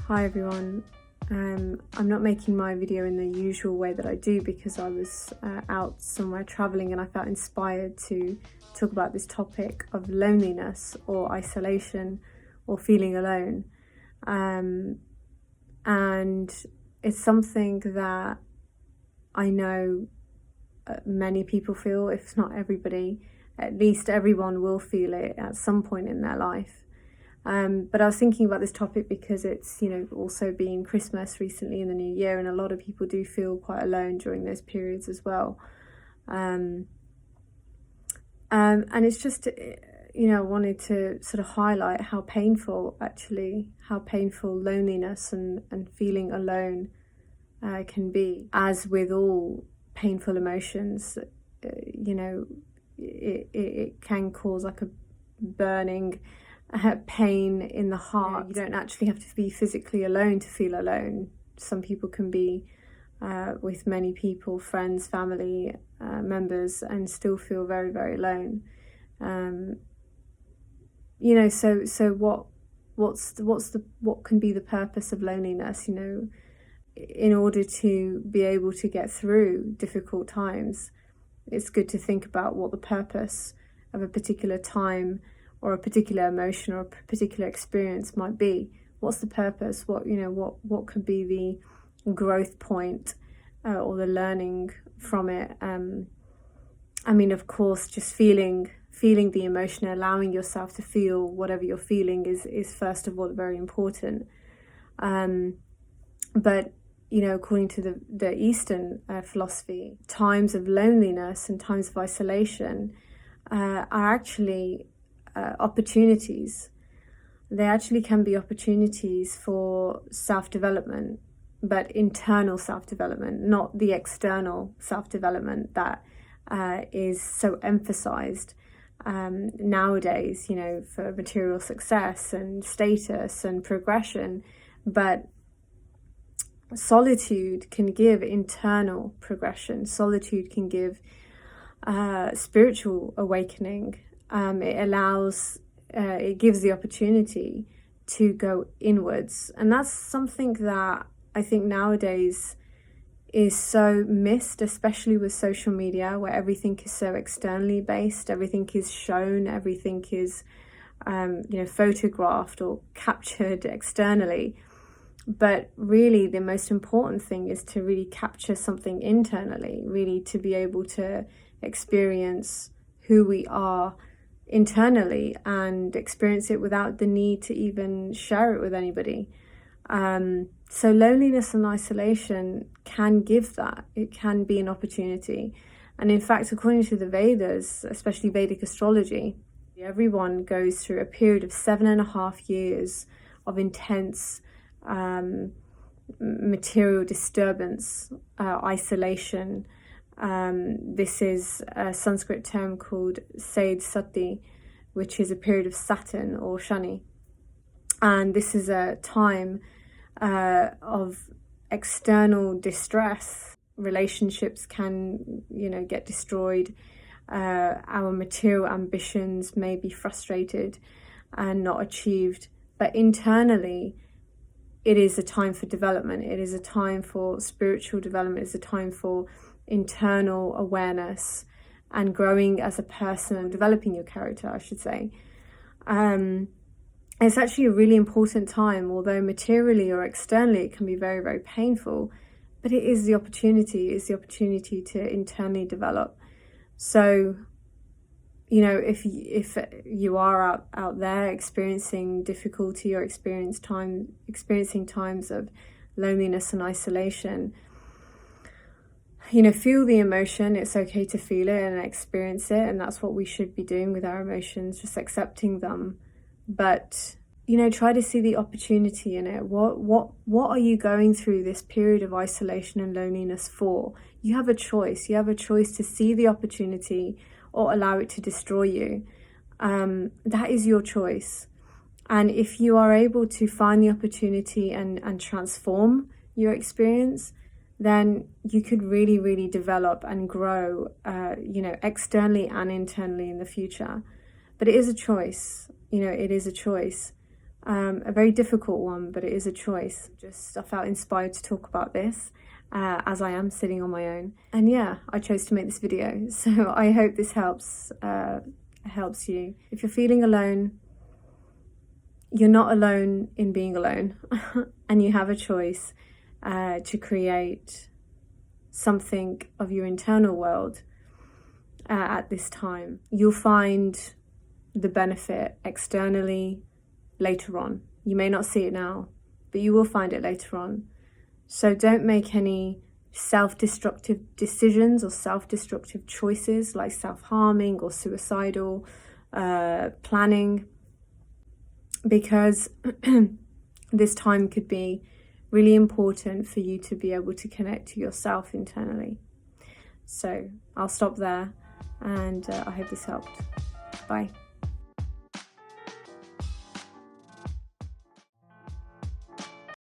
Hi everyone, I'm not making my video in the usual way that I do because I was out somewhere traveling and I felt inspired to talk about this topic of loneliness or isolation or feeling alone. And it's something that I know many people feel, if not everybody. At least everyone will feel it at some point in their life. But I was thinking about this topic because it's, also been Christmas recently in the new year, and a lot of people do feel quite alone during those periods as well. And it's just, I wanted to sort of highlight how painful loneliness and feeling alone can be. As with all painful emotions, it can cause like a burning pain in the heart. You don't actually have to be physically alone to feel alone. Some people can be with many people, friends, family members, and still feel very, very alone. So what can be the purpose of loneliness? In order to be able to get through difficult times, it's good to think about what the purpose of a particular time or a particular emotion or a particular experience might be. What's the purpose? What could be the growth point or the learning from it? Of course, just feeling the emotion, allowing yourself to feel whatever you're feeling is first of all very important. But according to the Eastern philosophy, times of loneliness and times of isolation are actually opportunities. They actually can be opportunities for self-development, but internal self-development, not the external self-development that is so emphasized nowadays, for material success and status and progression. But solitude can give internal progression. Solitude can give spiritual awakening. It gives the opportunity to go inwards. And that's something that I think nowadays is so missed, especially with social media, where everything is so externally based, everything is shown, everything is, photographed or captured externally. But really the most important thing is to really capture something internally, really to be able to experience who we are internally and experience it without the need to even share it with anybody. So loneliness and isolation can give that. It can be an opportunity. And in fact, according to the Vedas, especially Vedic astrology, everyone goes through a period of 7.5 years of intense material disturbance, isolation. This is a Sanskrit term called Said Sati, which is a period of Saturn or Shani. And this is a time of external distress. Relationships can, get destroyed. Our material ambitions may be frustrated and not achieved. But internally, it is a time for development. It is a time for spiritual development. It's a time for internal awareness and growing as a person, developing your character, I should say. It's actually a really important time, although materially or externally it can be very, very painful, but it is the opportunity. It's the opportunity to internally develop. So, if you are out there experiencing difficulty or experiencing times of loneliness and isolation, feel the emotion. It's okay to feel it and experience it, and that's what we should be doing with our emotions, just accepting them. But try to see the opportunity in it. What are you going through this period of isolation and loneliness for? You have a choice. You have a choice to see the opportunity or allow it to destroy you. That is your choice. And if you are able to find the opportunity and transform your experience, then you could really, really develop and grow, externally and internally in the future. But it is a choice. It is a choice. A very difficult one, but it is a choice. I felt inspired to talk about this as I am sitting on my own. And yeah, I chose to make this video. So I hope this helps you. If you're feeling alone, you're not alone in being alone. And you have a choice to create something of your internal world at this time. You'll find the benefit externally later on. You may not see it now, but you will find it later on. So don't make any self-destructive decisions or self-destructive choices like self-harming or suicidal planning, because this time could be really important for you to be able to connect to yourself internally. So I'll stop there, and I hope this helped. Bye.